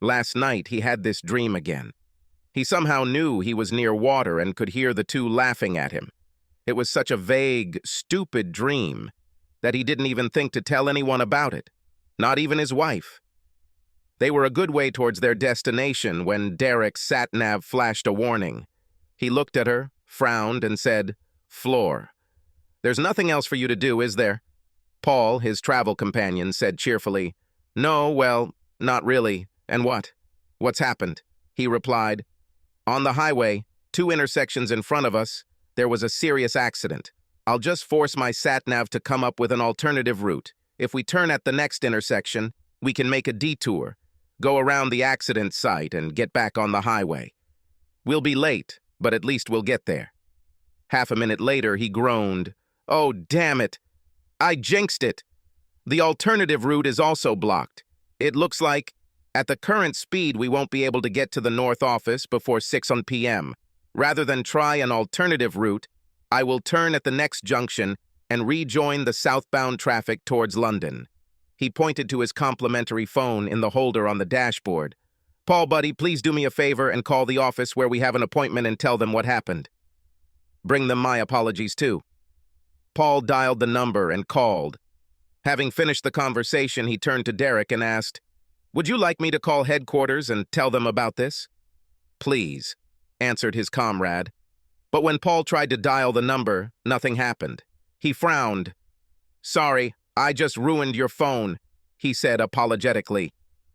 Last night, he had this dream again. He somehow knew he was near water and could hear the two laughing at him. It was such a vague, stupid dream that he didn't even think to tell anyone about it, not even his wife. They were a good way towards their destination when Derek's sat-nav flashed a warning. He looked at her, frowned, and said, "Floor. There's nothing else for you to do, is there?" Paul, his travel companion, said cheerfully, "No, well, not really. And what? What's happened?" He replied, "On the highway, 2 intersections in front of us, there was a serious accident. I'll just force my sat-nav to come up with an alternative route. If we turn at the next intersection, we can make a detour, go around the accident site, and get back on the highway. We'll be late, but at least we'll get there." Half a minute later, he groaned, "Oh, damn it! I jinxed it! The alternative route is also blocked. It looks like, at the current speed, we won't be able to get to the north office before 6 p.m. Rather than try an alternative route, I will turn at the next junction and rejoin the southbound traffic towards London." He pointed to his complimentary phone in the holder on the dashboard. "Paul, buddy, please do me a favor and call the office where we have an appointment and tell them what happened. Bring them my apologies, too." Paul dialed the number and called. Having finished the conversation, he turned to Derek and asked, "Would you like me to call headquarters and tell them about this?" "Please," answered his comrade. But when Paul tried to dial the number, nothing happened. He frowned. "Sorry, I just ruined your phone," he said apologetically.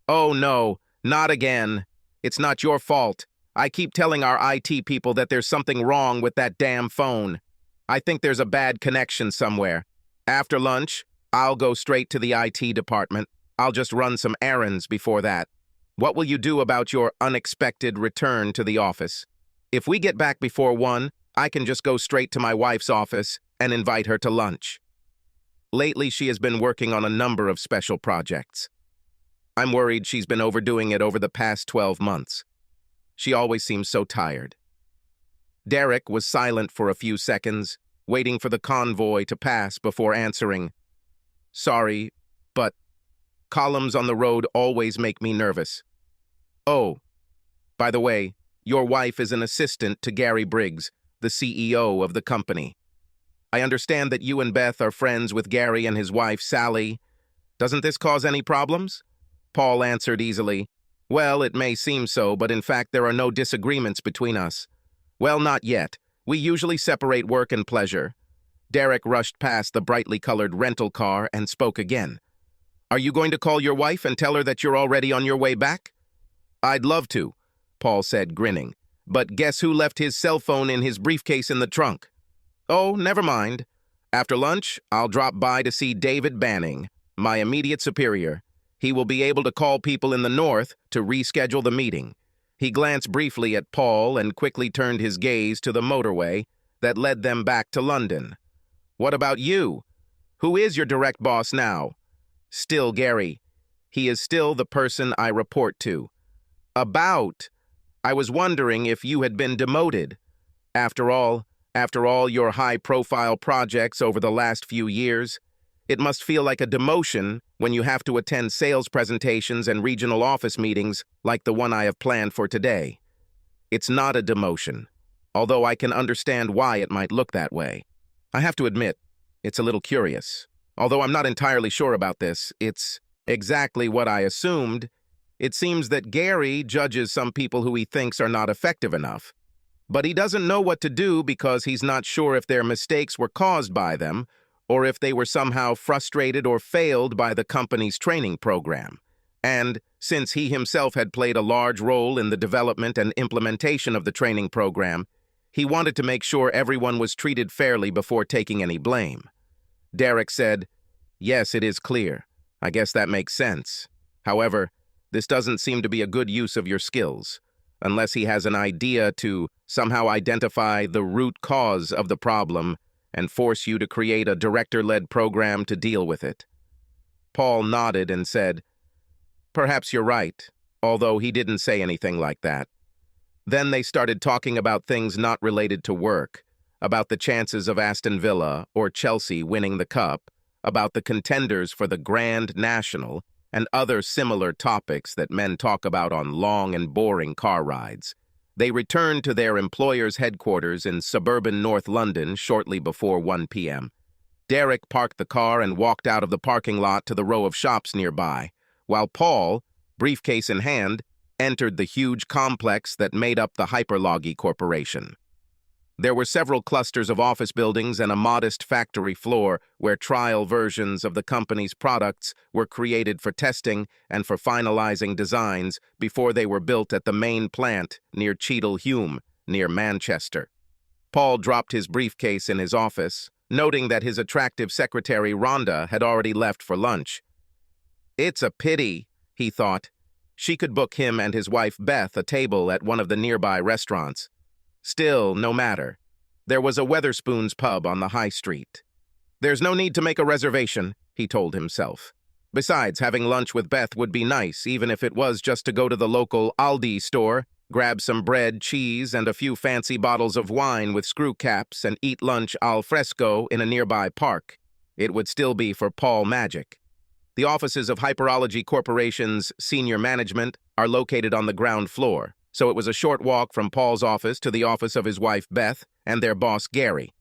"Oh no, not again. It's not your fault. I keep telling our IT people that there's something wrong with that damn phone. I think there's a bad connection somewhere. After lunch, I'll go straight to the IT department. I'll just run some errands before that. What will you do about your unexpected return to the office? If we get back before 1, I can just go straight to my wife's office and invite her to lunch. Lately, she has been working on a number of special projects. I'm worried she's been overdoing it over the past 12 months. She always seems so tired." Derek was silent for a few seconds, waiting for the convoy to pass before answering, "Sorry, but columns on the road always make me nervous. Oh, by the way, your wife is an assistant to Gary Briggs, the CEO of the company. I understand that you and Beth are friends with Gary and his wife, Sally. Doesn't this cause any problems?" Paul answered easily, "Well, it may seem so, but in fact there are no disagreements between us. Well, not yet. We usually separate work and pleasure." Derek rushed past the brightly colored rental car and spoke again. "Are you going to call your wife and tell her that you're already on your way back?" "I'd love to," Paul said, grinning. "But guess who left his cell phone in his briefcase in the trunk?" "Oh, never mind. After lunch, I'll drop by to see David Banning, my immediate superior. He will be able to call people in the north to reschedule the meeting." He glanced briefly at Paul and quickly turned his gaze to the motorway that led them back to London. "What about you? Who is your direct boss now?" "Still Gary. He is still the person I report to." "About? I was wondering if you had been demoted. After all your high-profile projects over the last few years, it must feel like a demotion when you have to attend sales presentations and regional office meetings like the one I have planned for today." "It's not a demotion, although I can understand why it might look that way. I have to admit, it's a little curious. Although I'm not entirely sure about this, it's exactly what I assumed. It seems that Gary judges some people who he thinks are not effective enough. But he doesn't know what to do because he's not sure if their mistakes were caused by them or if they were somehow frustrated or failed by the company's training program. And since he himself had played a large role in the development and implementation of the training program, he wanted to make sure everyone was treated fairly before taking any blame." Derek said, "Yes, it is clear. I guess that makes sense. However, this doesn't seem to be a good use of your skills, unless he has an idea to somehow identify the root cause of the problem and force you to create a director-led program to deal with it." Paul nodded and said, "Perhaps you're right," although he didn't say anything like that. Then they started talking about things not related to work, about the chances of Aston Villa or Chelsea winning the cup, about the contenders for the Grand National, and other similar topics that men talk about on long and boring car rides. They returned to their employer's headquarters in suburban North London shortly before 1 p.m. Derek parked the car and walked out of the parking lot to the row of shops nearby, while Paul, briefcase in hand, entered the huge complex that made up the Hyperlogy Corporation. There were several clusters of office buildings and a modest factory floor where trial versions of the company's products were created for testing and for finalizing designs before they were built at the main plant near Cheadle Hulme, near Manchester. Paul dropped his briefcase in his office, noting that his attractive secretary Ronda had already left for lunch. It's a pity, he thought. She could book him and his wife Beth a table at one of the nearby restaurants. Still, no matter. There was a Wetherspoons pub on the high street. There's no need to make a reservation, he told himself. Besides, having lunch with Beth would be nice, even if it was just to go to the local Aldi store, grab some bread, cheese, and a few fancy bottles of wine with screw caps and eat lunch al fresco in a nearby park. It would still be for Paul Magic. The offices of Hyperlogy Corporation's senior management are located on the ground floor, so it was a short walk from Paul's office to the office of his wife Beth and their boss Gary.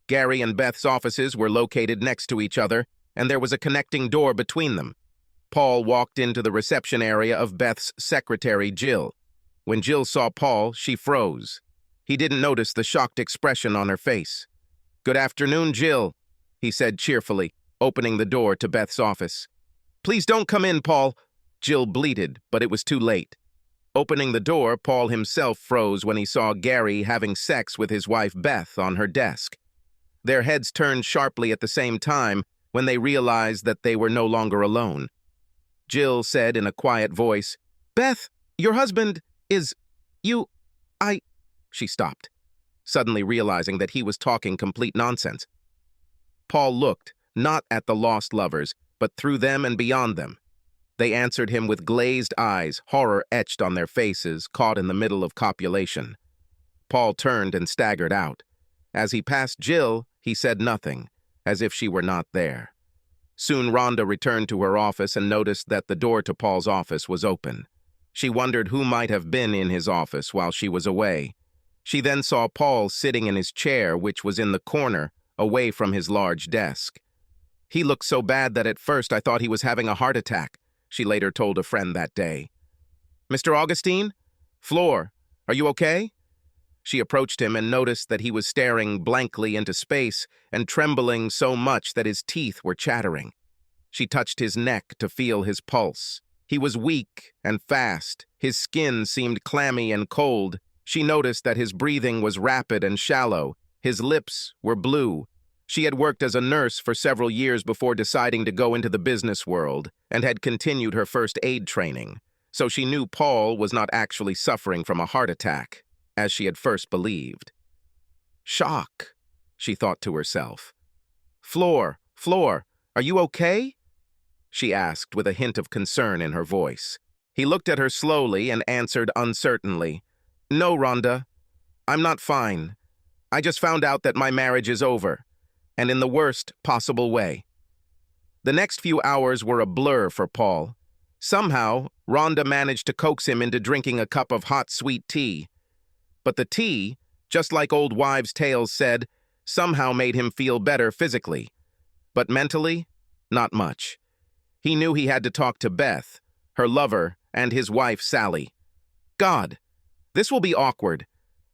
Gary and Beth's offices were located next to each other, and there was a connecting door between them. Paul walked into the reception area of Beth's secretary Jill. When Jill saw Paul, she froze. He didn't notice the shocked expression on her face. "Good afternoon, Jill," he said cheerfully, opening the door to Beth's office. "Please don't come in, Paul," Jill bleated, but it was too late. Opening the door, Paul himself froze when he saw Gary having sex with his wife Beth on her desk. Their heads turned sharply at the same time when they realized that they were no longer alone. Jill said in a quiet voice, "Beth, your husband is... She stopped, suddenly realizing that he was talking complete nonsense. Paul looked, not at the lost lovers, but through them and beyond them. They answered him with glazed eyes, horror etched on their faces, caught in the middle of copulation. Paul turned and staggered out. As he passed Jill, he said nothing, as if she were not there. Soon Ronda returned to her office and noticed that the door to Paul's office was open. She wondered who might have been in his office while she was away. She then saw Paul sitting in his chair, which was in the corner, away from his large desk. "He looked so bad that at first I thought he was having a heart attack," she later told a friend that day. "Mr. Augustine? Floor, are you okay?" She approached him and noticed that he was staring blankly into space and trembling so much that his teeth were chattering. She touched his neck to feel his pulse. He was weak and fast. His skin seemed clammy and cold. She noticed that his breathing was rapid and shallow. His lips were blue. She had worked as a nurse for several years before deciding to go into the business world and had continued her first aid training, so she knew Paul was not actually suffering from a heart attack, as she had first believed. "Shock," she thought to herself. Floor, are you okay?" she asked with a hint of concern in her voice. He looked at her slowly and answered uncertainly, "No, Ronda, I'm not fine. I just found out that my marriage is over, and in the worst possible way." The next few hours were a blur for Paul. Somehow, Ronda managed to coax him into drinking a cup of hot, sweet tea. But the tea, just like old wives' tales said, somehow made him feel better physically. But mentally, not much. He knew he had to talk to Beth, her lover, and his wife, Sally. God, this will be awkward.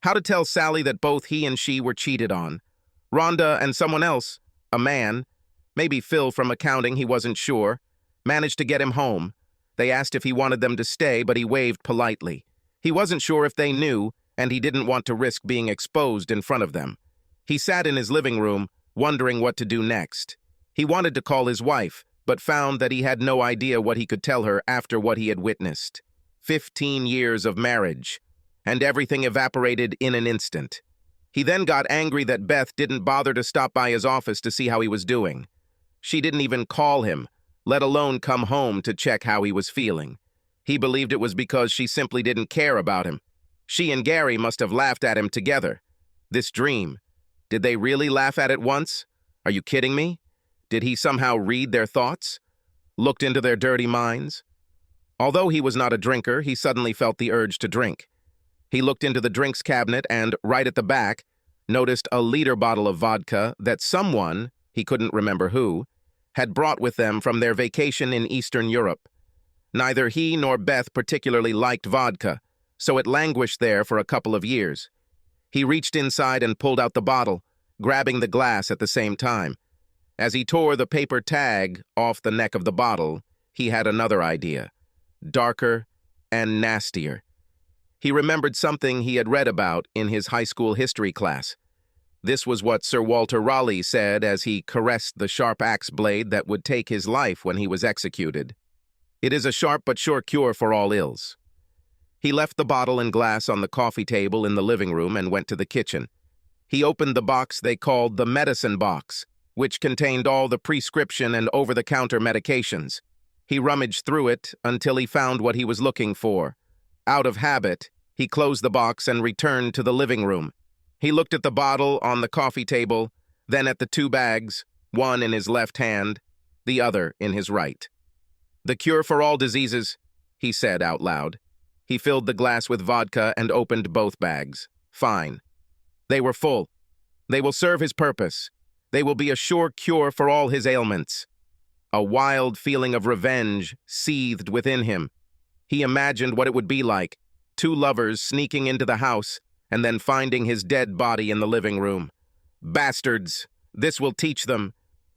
How to tell Sally that both he and she were cheated on. Ronda and someone else, a man, maybe Phil from accounting, he wasn't sure, managed to get him home. They asked if he wanted them to stay, but he waved politely. He wasn't sure if they knew, and he didn't want to risk being exposed in front of them. He sat in his living room, wondering what to do next. He wanted to call his wife, but found that he had no idea what he could tell her after what he had witnessed. 15 years of marriage, and everything evaporated in an instant. He then got angry that Beth didn't bother to stop by his office to see how he was doing. She didn't even call him, let alone come home to check how he was feeling. He believed it was because she simply didn't care about him. She and Gary must have laughed at him together. This dream. Did they really laugh at it once? Are you kidding me? Did he somehow read their thoughts? looked into their dirty minds. Although he was not a drinker, he suddenly felt the urge to drink. He looked into the drinks cabinet and, right at the back, noticed a liter bottle of vodka that someone, he couldn't remember who, had brought with them from their vacation in Eastern Europe. Neither he nor Beth particularly liked vodka, so it languished there for a couple of years. He reached inside and pulled out the bottle, grabbing the glass at the same time. As he tore the paper tag off the neck of the bottle, he had another idea, darker and nastier. He remembered something he had read about in his high school history class. This was what Sir Walter Raleigh said as he caressed the sharp axe blade that would take his life when he was executed. It is a sharp but sure cure for all ills. He left the bottle and glass on the coffee table in the living room and went to the kitchen. He opened the box they called the medicine box, which contained all the prescription and over-the-counter medications. He rummaged through it until he found what he was looking for. Out of habit, he closed the box and returned to the living room. He looked at the bottle on the coffee table, then at the two bags, one in his left hand, the other in his right. "The cure for all diseases," he said out loud. He filled the glass with vodka and opened both bags. Fine. They were full. They will serve his purpose. They will be a sure cure for all his ailments. A wild feeling of revenge seethed within him. He imagined what it would be like, two lovers sneaking into the house and then finding his dead body in the living room. Bastards! This will teach them.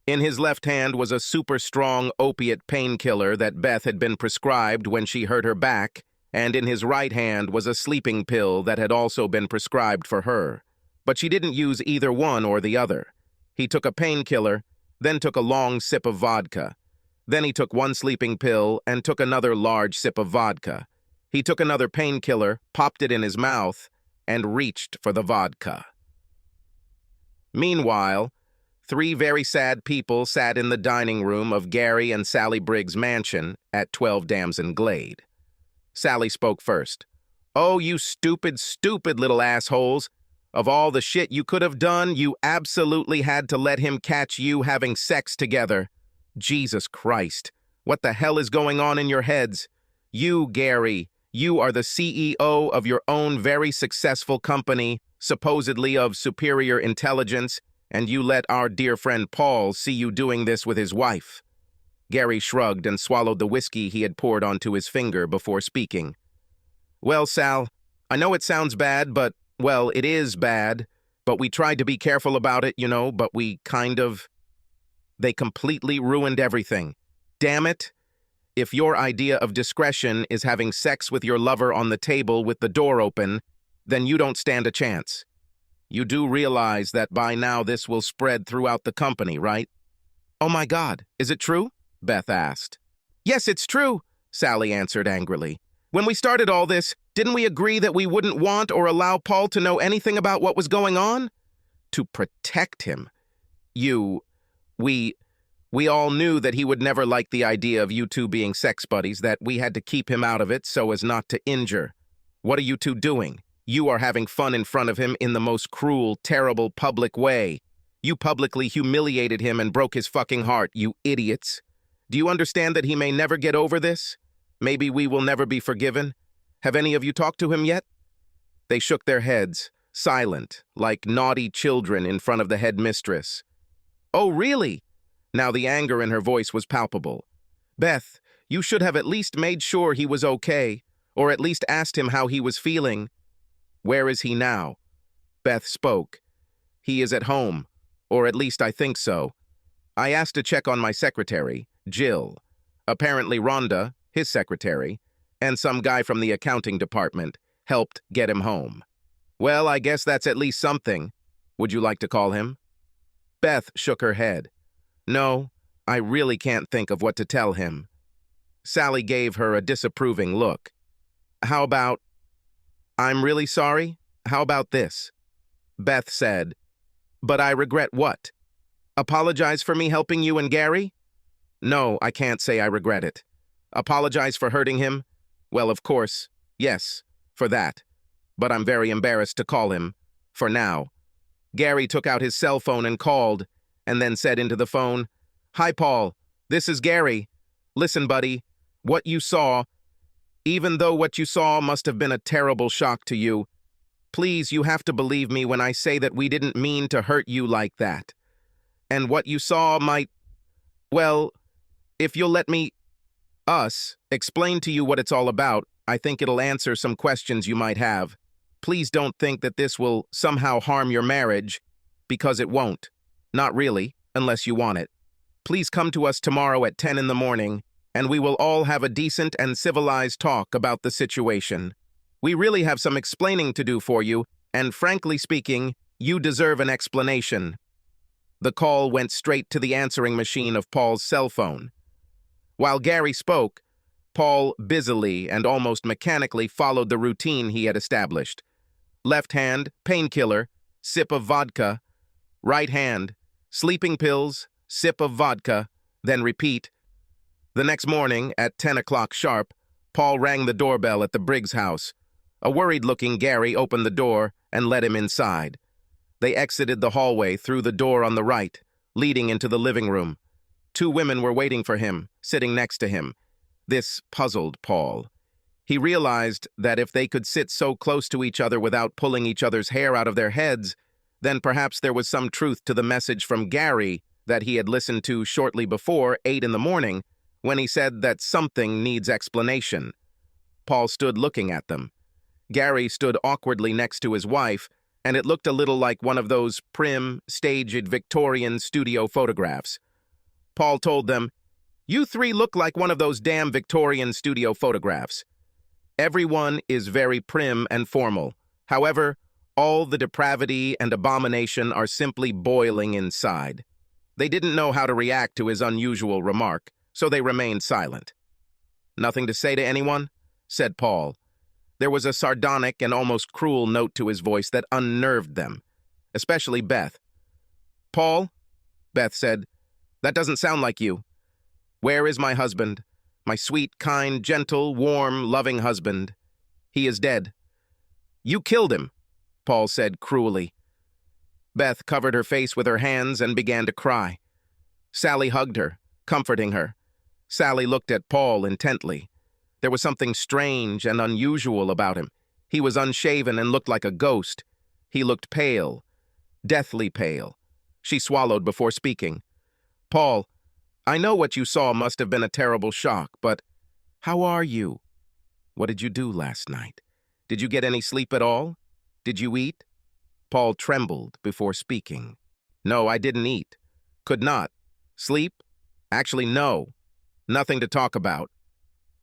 In his left hand was a super-strong opiate painkiller that Beth had been prescribed when she hurt her back, and in his right hand was a sleeping pill that had also been prescribed for her. But she didn't use either one or the other. He took a painkiller, then took a long sip of vodka. Then he took one sleeping pill and took another large sip of vodka. He took another painkiller, popped it in his mouth, and reached for the vodka. Meanwhile, three very sad people sat in the dining room of Gary and Sally Briggs' mansion at 12 Damson Glade. Sally spoke first. "Oh, you stupid, stupid little assholes. Of all the shit you could have done, you absolutely had to let him catch you having sex together. Jesus Christ, what the hell is going on in your heads? You, Gary, you are the CEO of your own very successful company, supposedly of superior intelligence, and you let our dear friend Paul see you doing this with his wife." Gary shrugged and swallowed the whiskey he had poured onto his finger before speaking. "Well, Sal, I know it sounds bad, but, well, it is bad. But we tried to be careful about it, but we They completely ruined everything. Damn it. If your idea of discretion is having sex with your lover on the table with the door open, then you don't stand a chance. You do realize that by now this will spread throughout the company, right?" "Oh my God, is it true?" Beth asked. "Yes, it's true," Sally answered angrily. "When we started all this, didn't we agree that we wouldn't want or allow Paul to know anything about what was going on? To protect him. We all knew that he would never like the idea of you two being sex buddies, that we had to keep him out of it so as not to injure. What are you two doing? You are having fun in front of him in the most cruel, terrible public way. You publicly humiliated him and broke his fucking heart, you idiots. Do you understand that he may never get over this? Maybe we will never be forgiven? Have any of you talked to him yet?" They shook their heads, silent, like naughty children in front of the headmistress. "Oh, really?" Now the anger in her voice was palpable. "Beth, you should have at least made sure he was okay, or at least asked him how he was feeling." "Where is he now?" Beth spoke. "He is at home, or at least I think so. I asked to check on my secretary, Jill. Apparently Ronda, his secretary, and some guy from the accounting department helped get him home." "Well, I guess that's at least something. Would you like to call him?" Beth shook her head. "No, I really can't think of what to tell him." Sally gave her a disapproving look. "How about, I'm really sorry? How about this?" Beth said, "But I regret what? Apologize for me helping you and Gary?" "No, I can't say I regret it. Apologize for hurting him? Well, of course, yes, for that. But I'm very embarrassed to call him, for now." Gary took out his cell phone and called, and then said into the phone, "Hi, Paul. This is Gary. Listen, buddy, what you saw, even though what you saw must have been a terrible shock to you, please, you have to believe me when I say that we didn't mean to hurt you like that. And what you saw might, well, if you'll let us explain to you what it's all about, I think it'll answer some questions you might have. Please don't think that this will somehow harm your marriage, because it won't. Not really, unless you want it. Please come to us tomorrow at 10 in the morning, and we will all have a decent and civilized talk about the situation. We really have some explaining to do for you, and frankly speaking, you deserve an explanation. The call went straight to the answering machine of Paul's cell phone. While Gary spoke, Paul busily and almost mechanically followed the routine he had established. Left hand, painkiller, sip of vodka. Right hand, sleeping pills, sip of vodka, then repeat. The next morning, at 10 o'clock sharp, Paul rang the doorbell at the Briggs house. A worried-looking Gary opened the door and let him inside. They exited the hallway through the door on the right, leading into the living room. 2 women were waiting for him, sitting next to him. This puzzled Paul. He realized that if they could sit so close to each other without pulling each other's hair out of their heads, then perhaps there was some truth to the message from Gary that he had listened to shortly before 8 in the morning, when he said that something needs explanation. Paul stood looking at them. Gary stood awkwardly next to his wife, and it looked a little like one of those prim, staged Victorian studio photographs. Paul told them, "You 3 look like one of those damn Victorian studio photographs. Everyone is very prim and formal. However, all the depravity and abomination are simply boiling inside." They didn't know how to react to his unusual remark, so they remained silent. "Nothing to say to anyone?" said Paul. There was a sardonic and almost cruel note to his voice that unnerved them, especially Beth. "Paul," Beth said, "that doesn't sound like you. Where is my husband? My sweet, kind, gentle, warm, loving husband. He is dead." "You killed him," Paul said cruelly. Beth covered her face with her hands and began to cry. Sally hugged her, comforting her. Sally looked at Paul intently. There was something strange and unusual about him. He was unshaven and looked like a ghost. He looked pale, deathly pale. She swallowed before speaking. "Paul, I know what you saw must have been a terrible shock, but how are you? What did you do last night? Did you get any sleep at all? Did you eat?" Paul trembled before speaking. "No, I didn't eat. Could not. Sleep? Actually, no. Nothing to talk about.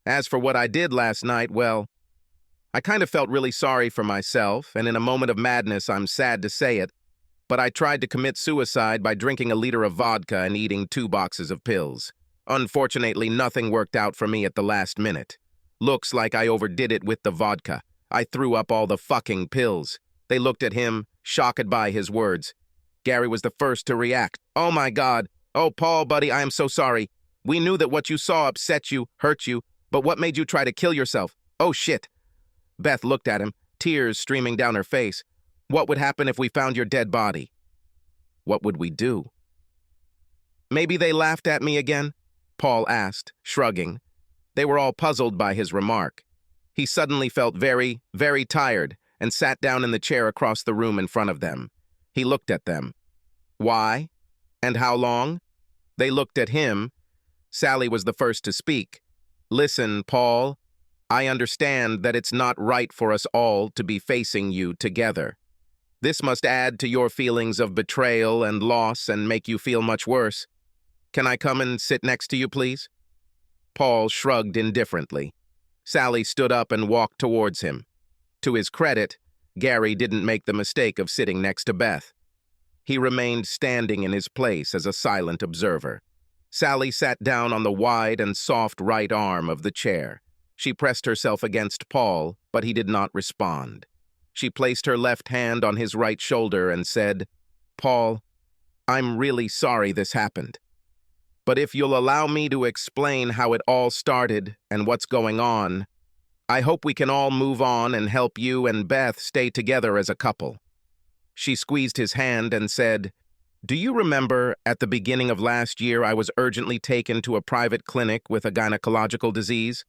As for what I did last night, well, I kind of felt really sorry for myself, and in a moment of madness, I'm sad to say it, but I tried to commit suicide by drinking a liter of vodka and eating 2 boxes of pills. Unfortunately, nothing worked out for me at the last minute. Looks like I overdid it with the vodka. I threw up all the fucking pills." They looked at him, shocked by his words. Gary was the first to react. "Oh my God. Oh, Paul, buddy, I am so sorry. We knew that what you saw upset you, hurt you, but what made you try to kill yourself? Oh, shit." Beth looked at him, tears streaming down her face. "What would happen if we found your dead body?" "What would we do?" "Maybe they laughed at me again?" Paul asked, shrugging. They were all puzzled by his remark. He suddenly felt very, very tired and sat down in the chair across the room in front of them. He looked at them. "Why? And how long?" They looked at him. Sally was the first to speak. "Listen, Paul, I understand that it's not right for us all to be facing you together. This must add to your feelings of betrayal and loss and make you feel much worse. Can I come and sit next to you, please?" Paul shrugged indifferently. Sally stood up and walked towards him. To his credit, Gary didn't make the mistake of sitting next to Beth. He remained standing in his place as a silent observer. Sally sat down on the wide and soft right arm of the chair. She pressed herself against Paul, but he did not respond. She placed her left hand on his right shoulder and said, "Paul, I'm really sorry this happened. But if you'll allow me to explain how it all started and what's going on, I hope we can all move on and help you and Beth stay together as a couple." She squeezed his hand and said, Do you remember at the beginning of last year I was urgently taken to a private clinic with a gynecological disease?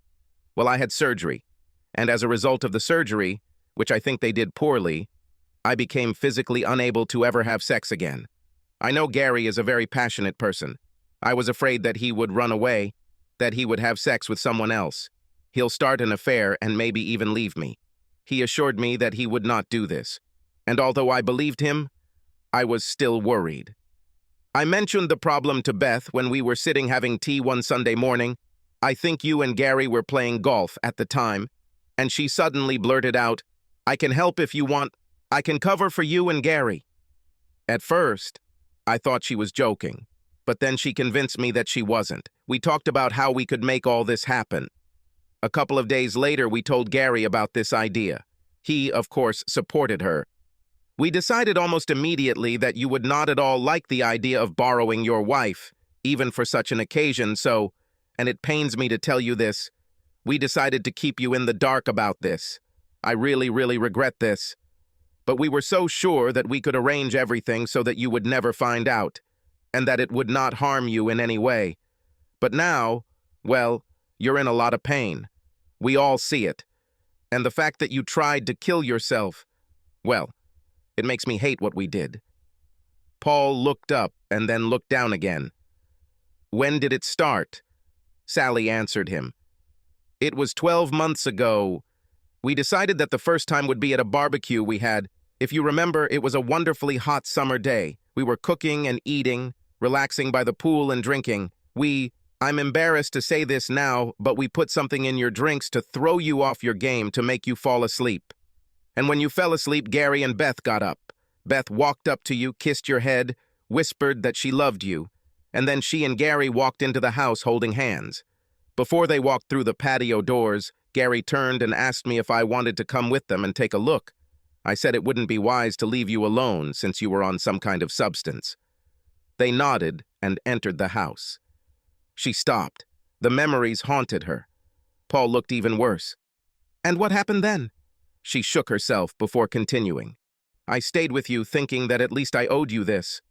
Well, I had surgery, and as a result of the surgery, which I think they did poorly, I became physically unable to ever have sex again. I know Gary is a very passionate person. I was afraid that he would run away, that he would have sex with someone else. He'll start an affair and maybe even leave me. He assured me that he would not do this, and although I believed him, I was still worried. I mentioned the problem to Beth when we were sitting having tea one Sunday morning. I think you and Gary were playing golf at the time, and she suddenly blurted out, "I can help if you want. I can cover for you and Gary." At first, I thought she was joking, but then she convinced me that she wasn't. We talked about how we could make all this happen. A couple of days later, we told Gary about this idea. He, of course, supported her. We decided almost immediately that you would not at all like the idea of borrowing your wife, even for such an occasion, so, and it pains me to tell you this, we decided to keep you in the dark about this. I really, really regret this. But we were so sure that we could arrange everything so that you would never find out, and that it would not harm you in any way. But now, well, you're in a lot of pain. We all see it. And the fact that you tried to kill yourself, well, it makes me hate what we did. Paul looked up and then looked down again. When did it start? Sally answered him. It was 12 months ago. We decided that the first time would be at a barbecue we had. If you remember, it was a wonderfully hot summer day. We were cooking and eating, relaxing by the pool and drinking. I'm embarrassed to say this now, but we put something in your drinks to throw you off your game to make you fall asleep. And when you fell asleep, Gary and Beth got up. Beth walked up to you, kissed your head, whispered that she loved you, and then she and Gary walked into the house holding hands. Before they walked through the patio doors, Gary turned and asked me if I wanted to come with them and take a look. I said it wouldn't be wise to leave you alone since you were on some kind of substance. They nodded and entered the house. She stopped. The memories haunted her. Paul looked even worse. And what happened then? She shook herself before continuing. I stayed with you thinking that at least I owed you this.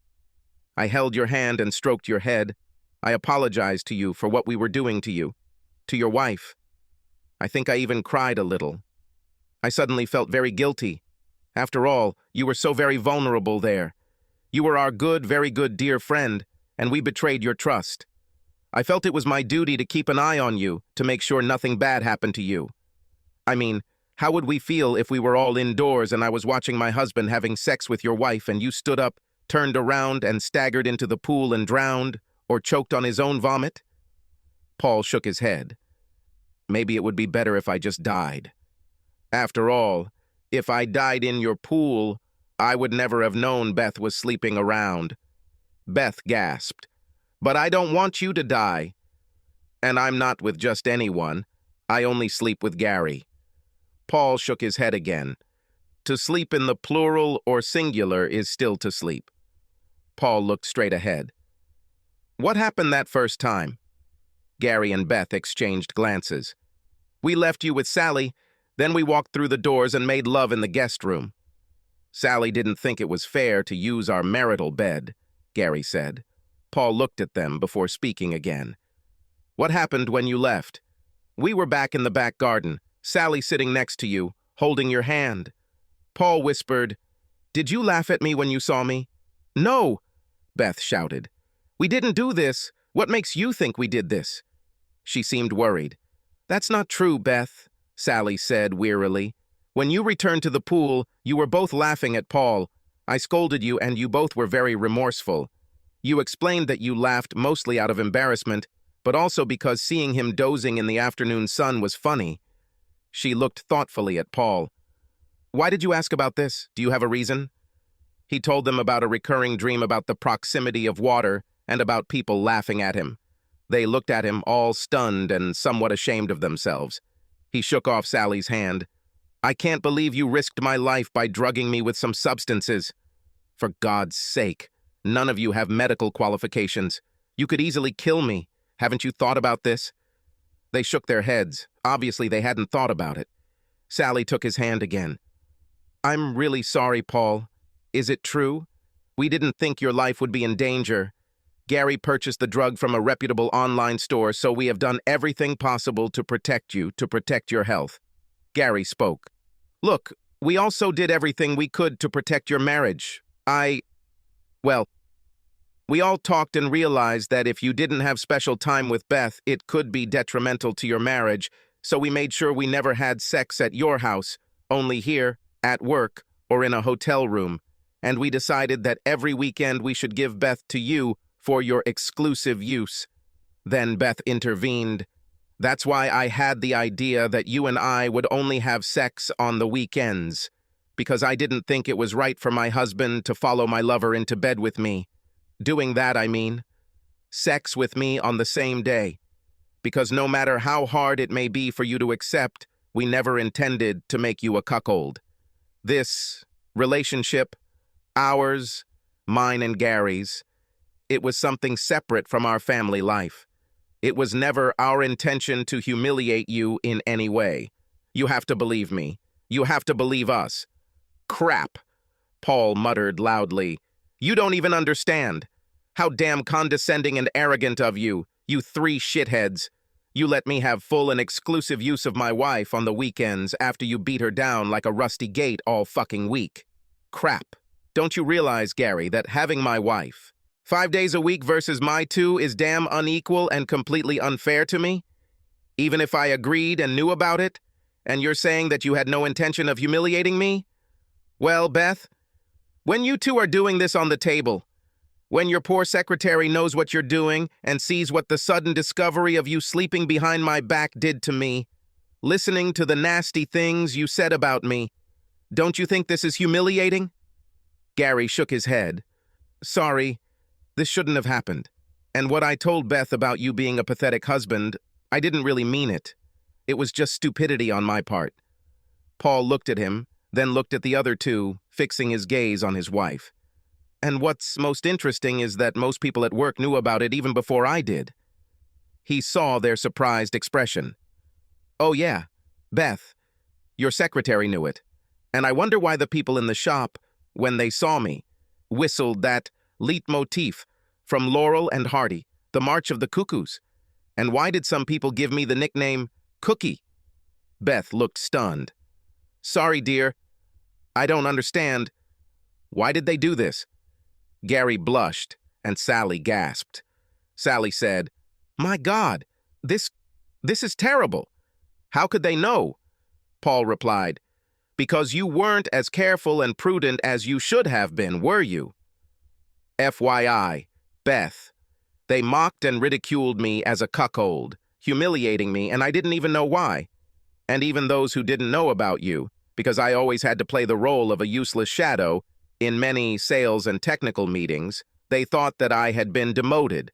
I held your hand and stroked your head. I apologized to you for what we were doing to you, to your wife. I think I even cried a little. I suddenly felt very guilty. After all, you were so very vulnerable there. You were our good, very good dear friend, and we betrayed your trust. I felt it was my duty to keep an eye on you, to make sure nothing bad happened to you. I mean, how would we feel if we were all indoors and I was watching my husband having sex with your wife and you stood up, turned around and staggered into the pool and drowned, or choked on his own vomit? Paul shook his head. Maybe it would be better if I just died. After all, if I died in your pool, I would never have known Beth was sleeping around. Beth gasped. But I don't want you to die. And I'm not with just anyone. I only sleep with Gary. Paul shook his head again. To sleep in the plural or singular is still to sleep. Paul looked straight ahead. What happened that first time? Gary and Beth exchanged glances. We left you with Sally, then we walked through the doors and made love in the guest room. Sally didn't think it was fair to use our marital bed, Gary said. Paul looked at them before speaking again. What happened when you left? We were back in the back garden, Sally sitting next to you, holding your hand. Paul whispered, Did you laugh at me when you saw me? No, Beth shouted. We didn't do this. What makes you think we did this? She seemed worried. That's not true, Beth, Sally said wearily. When you returned to the pool, you were both laughing at Paul. I scolded you and you both were very remorseful. You explained that you laughed mostly out of embarrassment, but also because seeing him dozing in the afternoon sun was funny. She looked thoughtfully at Paul. Why did you ask about this? Do you have a reason? He told them about a recurring dream about the proximity of water and about people laughing at him. They looked at him all stunned and somewhat ashamed of themselves. He shook off Sally's hand. I can't believe you risked my life by drugging me with some substances. For God's sake, none of you have medical qualifications. You could easily kill me. Haven't you thought about this? They shook their heads. Obviously, they hadn't thought about it. Sally took his hand again. I'm really sorry, Paul. Is it true? We didn't think your life would be in danger. Gary purchased the drug from a reputable online store, so we have done everything possible to protect you, to protect your health. Gary spoke. Look, we also did everything we could to protect your marriage. Well, we all talked and realized that if you didn't have special time with Beth, it could be detrimental to your marriage, so we made sure we never had sex at your house, only here, at work, or in a hotel room. And we decided that every weekend we should give Beth to you for your exclusive use. Then Beth intervened. That's why I had the idea that you and I would only have sex on the weekends, because I didn't think it was right for my husband to follow my lover into bed with me. Doing that, I mean. Sex with me on the same day. Because no matter how hard it may be for you to accept, we never intended to make you a cuckold. This relationship, ours, mine and Gary's, it was something separate from our family life. It was never our intention to humiliate you in any way. You have to believe me. You have to believe us. Crap, Paul muttered loudly. You don't even understand. How damn condescending and arrogant of you, you three shitheads. You let me have full and exclusive use of my wife on the weekends after you beat her down like a rusty gate all fucking week. Crap. Don't you realize, Gary, that having my wife 5 days a week versus my 2 is damn unequal and completely unfair to me? Even if I agreed and knew about it, and you're saying that you had no intention of humiliating me? Well, Beth, when you two are doing this on the table, when your poor secretary knows what you're doing and sees what the sudden discovery of you sleeping behind my back did to me, listening to the nasty things you said about me, don't you think this is humiliating? Gary shook his head. Sorry, this shouldn't have happened. And what I told Beth about you being a pathetic husband, I didn't really mean it. It was just stupidity on my part. Paul looked at him, then looked at the other two, fixing his gaze on his wife. And what's most interesting is that most people at work knew about it even before I did. He saw their surprised expression. Oh yeah, Beth, your secretary knew it. And I wonder why the people in the shop, when they saw me, whistled that leitmotif from Laurel and Hardy, the March of the Cuckoos. And why did some people give me the nickname Cookie? Beth looked stunned. Sorry, dear. I don't understand. Why did they do this? Gary blushed, and Sally gasped. Sally said, My God, this is terrible. How could they know? Paul replied, Because you weren't as careful and prudent as you should have been, were you? FYI, Beth, they mocked and ridiculed me as a cuckold, humiliating me, and I didn't even know why. And even those who didn't know about you, because I always had to play the role of a useless shadow, in many sales and technical meetings, they thought that I had been demoted.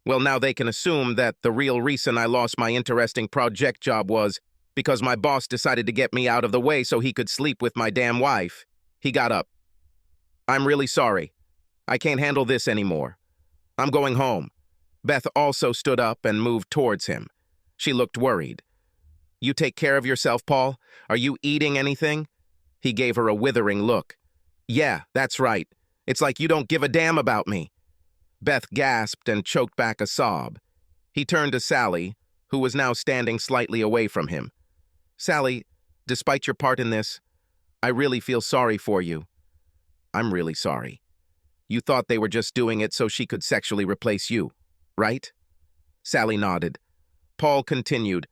Well, now they can assume that the real reason I lost my interesting project job was because my boss decided to get me out of the way so he could sleep with my damn wife. He got up. I'm really sorry. I can't handle this anymore. I'm going home. Beth also stood up and moved towards him. She looked worried. You take care of yourself, Paul? Are you eating anything? He gave her a withering look. Yeah, that's right. It's like you don't give a damn about me. Beth gasped and choked back a sob. He turned to Sally, who was now standing slightly away from him. Sally, despite your part in this, I really feel sorry for you. I'm really sorry. You thought they were just doing it so she could sexually replace you, right? Sally nodded. Paul continued,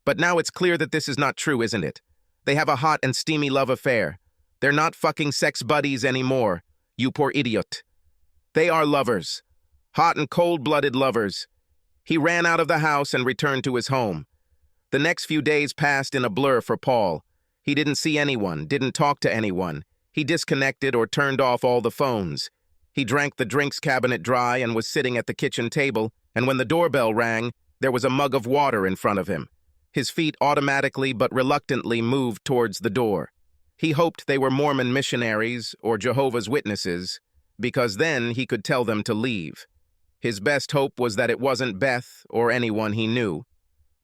But now it's clear that this is not true, isn't it? They have a hot and steamy love affair. They're not fucking sex buddies anymore, you poor idiot. They are lovers. Hot and cold-blooded lovers. He ran out of the house and returned to his home. The next few days passed in a blur for Paul. He didn't see anyone, didn't talk to anyone. He disconnected or turned off all the phones. He drank the drinks cabinet dry and was sitting at the kitchen table, and when the doorbell rang, there was a mug of water in front of him. His feet automatically but reluctantly moved towards the door. He hoped they were Mormon missionaries or Jehovah's Witnesses, because then he could tell them to leave. His best hope was that it wasn't Beth or anyone he knew.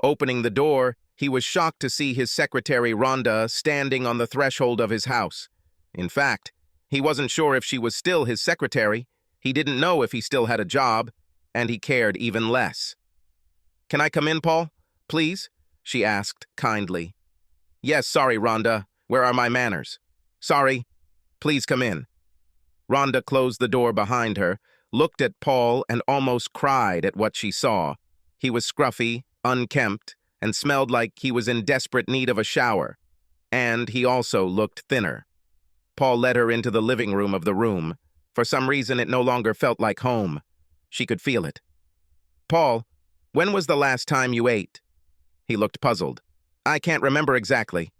Opening the door, he was shocked to see his secretary Ronda standing on the threshold of his house. In fact, He wasn't sure if she was still his secretary, he didn't know if he still had a job, and he cared even less. "Can I come in, Paul? Please?" she asked kindly. "Yes, sorry, Ronda. Where are my manners?" "Sorry. Please come in." Ronda closed the door behind her, looked at Paul, and almost cried at what she saw. He was scruffy, unkempt, and smelled like he was in desperate need of a shower. And he also looked thinner. Paul led her into the living room of the room. For some reason, it no longer felt like home. She could feel it. "Paul, when was the last time you ate?" He looked puzzled. "I can't remember exactly."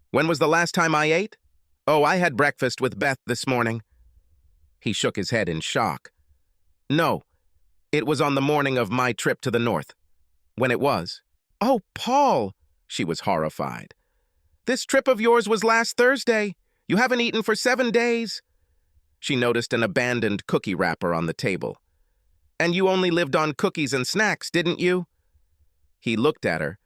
"When was the last time I ate? Oh, I had breakfast with Beth this morning." He shook his head in shock. "No, it was on the morning of my trip to the north." "When it was?" "Oh, Paul!" She was horrified. "This trip of yours was last Thursday. You haven't eaten for 7 days." She noticed an abandoned cookie wrapper on the table. "And you only lived on cookies and snacks, didn't you?" He looked at her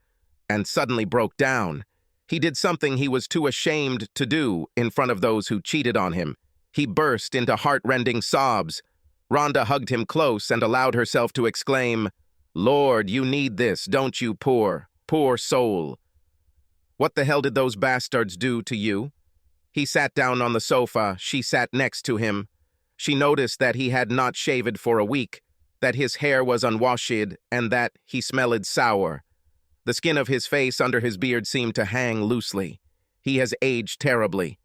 and suddenly broke down. He did something he was too ashamed to do in front of those who cheated on him. He burst into heart-rending sobs. Ronda hugged him close and allowed herself to exclaim, "Lord, you need this, don't you, poor soul." "What the hell did those bastards do to you?" He sat down on the sofa. She sat next to him. She noticed that he had not shaved for a week, that his hair was unwashed, and that he smelled sour. The skin of his face under his beard seemed to hang loosely. "He has aged terribly."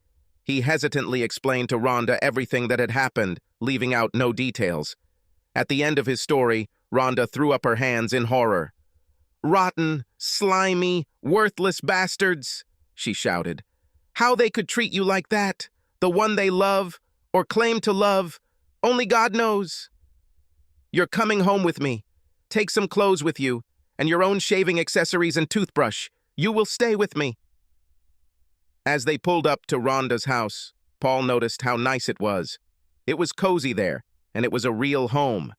He hesitantly explained to Ronda everything that had happened, leaving out no details. At the end of his story, Ronda threw up her hands in horror. "Rotten, slimy, worthless bastards," she shouted. "How they could treat you like that, the one they love, or claim to love, only God knows. You're coming home with me. Take some clothes with you, and your own shaving accessories and toothbrush. You will stay with me." As they pulled up to Ronda's house, Paul noticed how nice it was. It was cozy there, and it was a real home.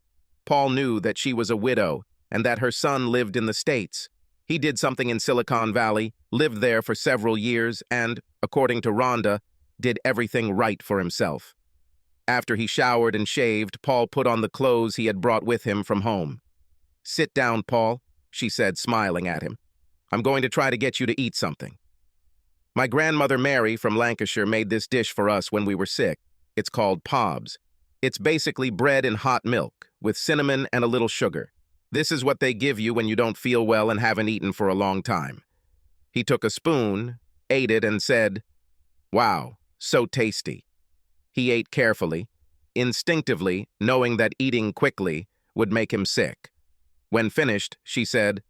Paul knew that she was a widow, and that her son lived in the States. He did something in Silicon Valley, lived there for several years, and, according to Ronda, did everything right for himself. After he showered and shaved, Paul put on the clothes he had brought with him from home. "Sit down, Paul," she said, smiling at him. "I'm going to try to get you to eat something. My grandmother Mary from Lancashire made this dish for us when we were sick. It's called pobs. It's basically bread and hot milk, with cinnamon and a little sugar. This is what they give you when you don't feel well and haven't eaten for a long time." He took a spoon, ate it, and said, "Wow, so tasty." He ate carefully, instinctively, knowing that eating quickly would make him sick. When finished, she said,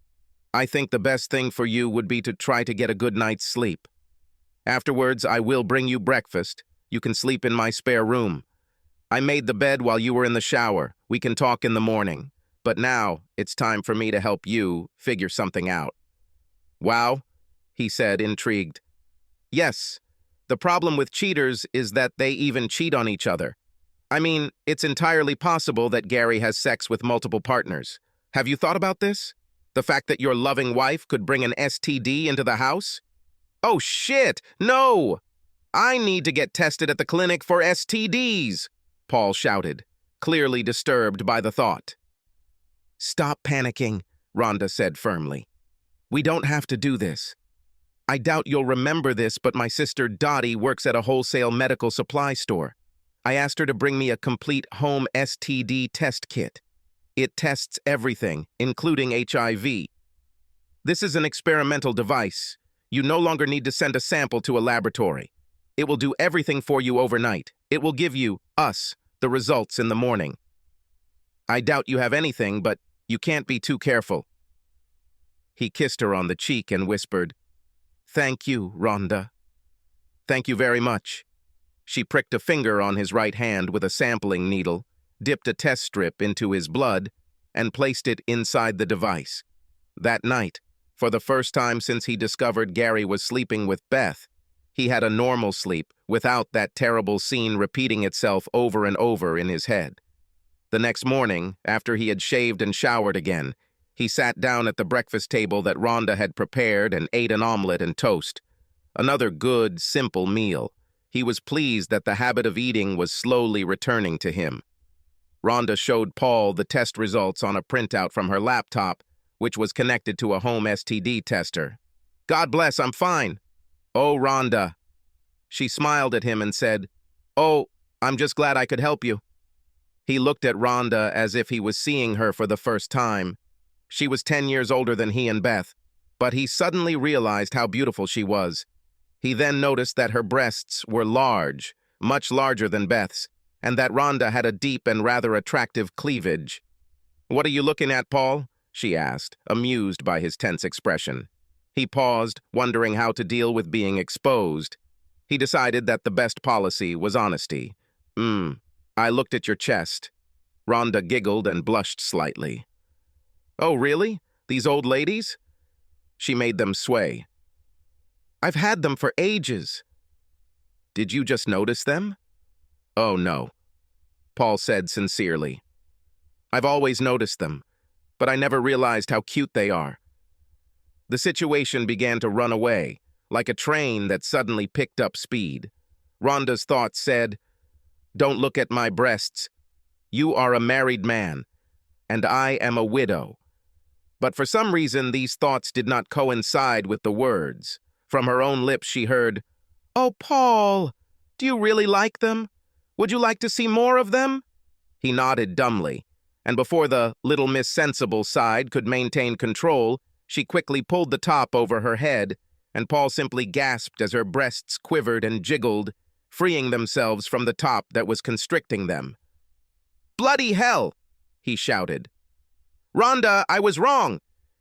"I think the best thing for you would be to try to get a good night's sleep. Afterwards, I will bring you breakfast. You can sleep in my spare room. I made the bed while you were in the shower. We can talk in the morning. But now, it's time for me to help you figure something out." "Wow," he said, intrigued. "Yes, the problem with cheaters is that they even cheat on each other. I mean, it's entirely possible that Gary has sex with multiple partners. Have you thought about this? The fact that your loving wife could bring an STD into the house? Oh shit, no! I need to get tested at the clinic for STDs, Paul shouted, clearly disturbed by the thought. "Stop panicking," Ronda said firmly. "We don't have to do this. I doubt you'll remember this, but my sister Dottie works at a wholesale medical supply store. I asked her to bring me a complete home STD test kit. It tests everything, including HIV. This is an experimental device. You no longer need to send a sample to a laboratory. It will do everything for you overnight. It will give you, us, the results in the morning. I doubt you have anything, but you can't be too careful." He kissed her on the cheek and whispered, "Thank you, Ronda." "Thank you very much." She pricked a finger on his right hand with a sampling needle, dipped a test strip into his blood, and placed it inside the device. That night, for the first time since he discovered Gary was sleeping with Beth, he had a normal sleep without that terrible scene repeating itself over and over in his head. The next morning, after he had shaved and showered again, he sat down at the breakfast table that Ronda had prepared and ate an omelet and toast. Another good, simple meal. He was pleased that the habit of eating was slowly returning to him. Ronda showed Paul the test results on a printout from her laptop, which was connected to a home STD tester. "God bless, I'm fine." "Oh, Ronda." She smiled at him and said, "Oh, I'm just glad I could help you." He looked at Ronda as if he was seeing her for the first time. She was 10 years older than he and Beth, but he suddenly realized how beautiful she was. He then noticed that her breasts were large, much larger than Beth's, and that Ronda had a deep and rather attractive cleavage. "What are you looking at, Paul?" she asked, amused by his tense expression. He paused, wondering how to deal with being exposed. He decided that the best policy was honesty. I looked at your chest." Ronda giggled and blushed slightly. "Oh, really? These old ladies?" She made them sway. "I've had them for ages." "Did you just notice them?" "Oh, no," Paul said sincerely. "I've always noticed them, but I never realized how cute they are." The situation began to run away, like a train that suddenly picked up speed. Ronda's thoughts said, "Don't look at my breasts. You are a married man, and I am a widow." But for some reason, these thoughts did not coincide with the words. From her own lips, she heard, "Oh, Paul, do you really like them? Would you like to see more of them?" He nodded dumbly, and before the little Miss Sensible side could maintain control, she quickly pulled the top over her head, and Paul simply gasped as her breasts quivered and jiggled, freeing themselves from the top that was constricting them. "Bloody hell!" he shouted. "Ronda, I was wrong.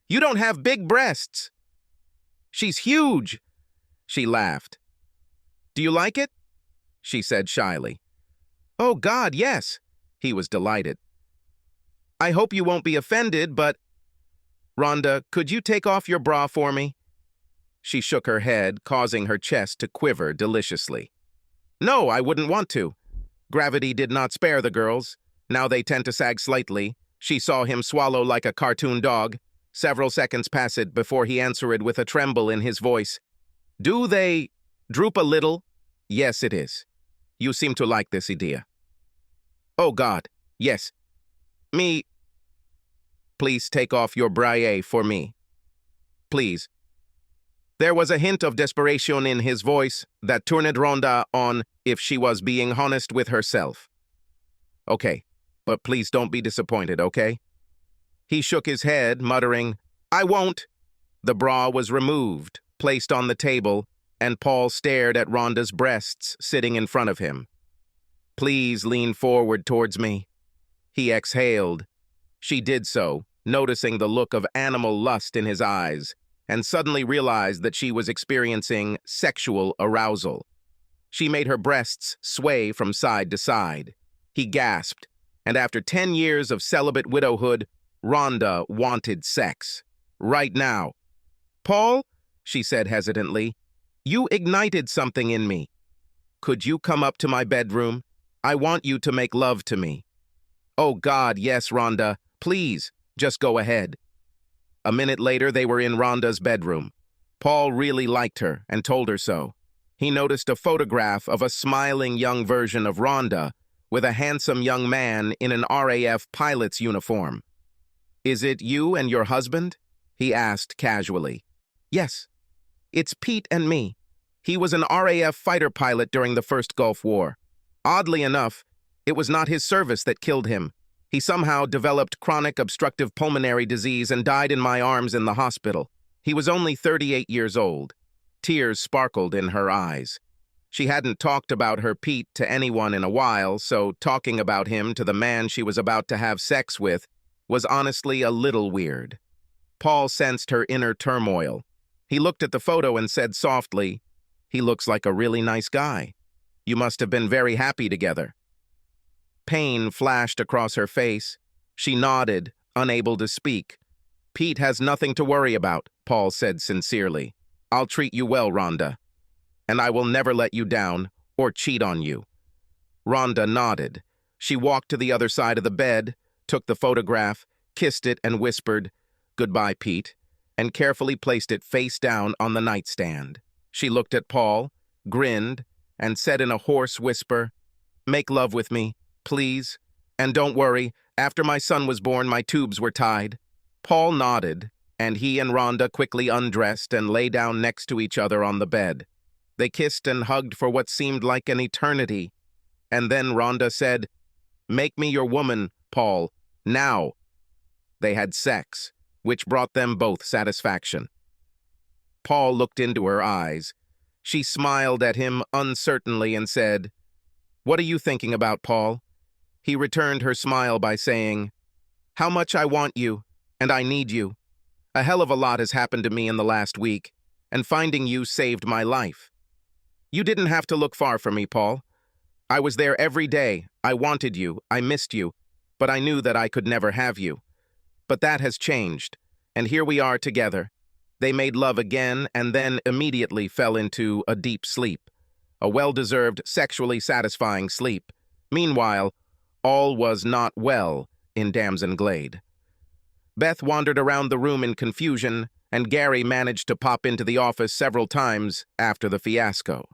You don't have big breasts." "She's huge." She laughed. "Do you like it?" she said shyly. "Oh, God, yes." He was delighted. "I hope you won't be offended, but—" "Ronda, could you take off your bra for me?" She shook her head, causing her chest to quiver deliciously. "No, I wouldn't want to." Gravity did not spare the girls. Now they tend to sag slightly. She saw him swallow like a cartoon dog. Several seconds passed before he answered with a tremble in his voice. "Do they droop a little?" "Yes, it is. You seem to like this idea." "Oh, God, yes. Me. Please take off your brassiere for me. Please." There was a hint of desperation in his voice that turned Ronda on if she was being honest with herself. "Okay, but please don't be disappointed, okay?" He shook his head, muttering, "I won't." The bra was removed, placed on the table, and Paul stared at Ronda's breasts sitting in front of him. "Please lean forward towards me." He exhaled. She did so, noticing the look of animal lust in his eyes, and suddenly realized that she was experiencing sexual arousal. She made her breasts sway from side to side. He gasped, and after 10 years of celibate widowhood, Ronda wanted sex. Right now. "Paul," she said hesitantly, "you ignited something in me. Could you come up to my bedroom? I want you to make love to me." "Oh, God, yes, Ronda. Please, just go ahead." A minute later, they were in Ronda's bedroom. Paul really liked her and told her so. He noticed a photograph of a smiling young version of Ronda with a handsome young man in an RAF pilot's uniform. "Is it you and your husband?" he asked casually. "Yes. It's Pete and me. He was an RAF fighter pilot during the First Gulf War. Oddly enough, it was not his service that killed him. He somehow developed chronic obstructive pulmonary disease and died in my arms in the hospital. He was only 38 years old." Tears sparkled in her eyes. She hadn't talked about her Pete to anyone in a while, so talking about him to the man she was about to have sex with was honestly a little weird. Paul sensed her inner turmoil. He looked at the photo and said softly, "He looks like a really nice guy. You must have been very happy together." Pain flashed across her face. She nodded, unable to speak. "Pete has nothing to worry about," Paul said sincerely. "I'll treat you well, Ronda. And I will never let you down or cheat on you." Ronda nodded. She walked to the other side of the bed, took the photograph, kissed it, and whispered, "Goodbye, Pete," and carefully placed it face down on the nightstand. She looked at Paul, grinned, and said in a hoarse whisper, "Make love with me, please. And don't worry, after my son was born, my tubes were tied." Paul nodded, and he and Ronda quickly undressed and lay down next to each other on the bed. They kissed and hugged for what seemed like an eternity. And then Ronda said, "Make me your woman, Paul, now." They had sex, which brought them both satisfaction. Paul looked into her eyes. She smiled at him uncertainly and said, "What are you thinking about, Paul?" He returned her smile by saying, "How much I want you, and I need you. A hell of a lot has happened to me in the last week, and finding you saved my life. You didn't have to look far for me, Paul. I was there every day. I wanted you. I missed you. But I knew that I could never have you. But that has changed, and here we are together." They made love again and then immediately fell into a deep sleep, a well-deserved, sexually satisfying sleep. Meanwhile, all was not well in Damson Glade. Beth wandered around the room in confusion, and Gary managed to pop into the office several times after the fiasco.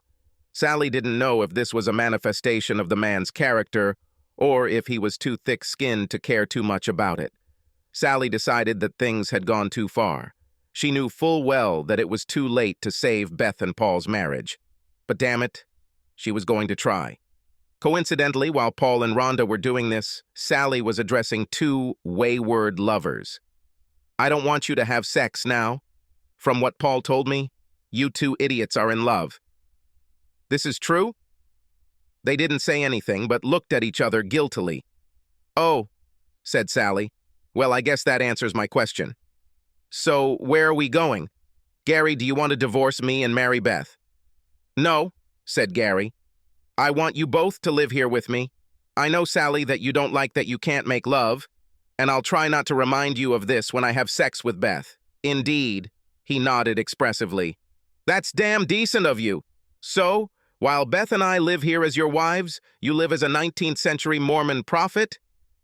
Sally didn't know if this was a manifestation of the man's character or if he was too thick-skinned to care too much about it. Sally decided that things had gone too far. She knew full well that it was too late to save Beth and Paul's marriage. But damn it, she was going to try. Coincidentally, while Paul and Ronda were doing this, Sally was addressing two wayward lovers. "I don't want you to have sex now. From what Paul told me, you two idiots are in love." "This is true?" They didn't say anything, but looked at each other guiltily. "Oh," said Sally. "Well, I guess that answers my question. So, where are we going? Gary, do you want to divorce me and marry Beth?" "No," said Gary. "I want you both to live here with me. I know, Sally, that you don't like that you can't make love, and I'll try not to remind you of this when I have sex with Beth." "Indeed," he nodded expressively. "That's damn decent of you. So, while Beth and I live here as your wives, you live as a 19th century Mormon prophet?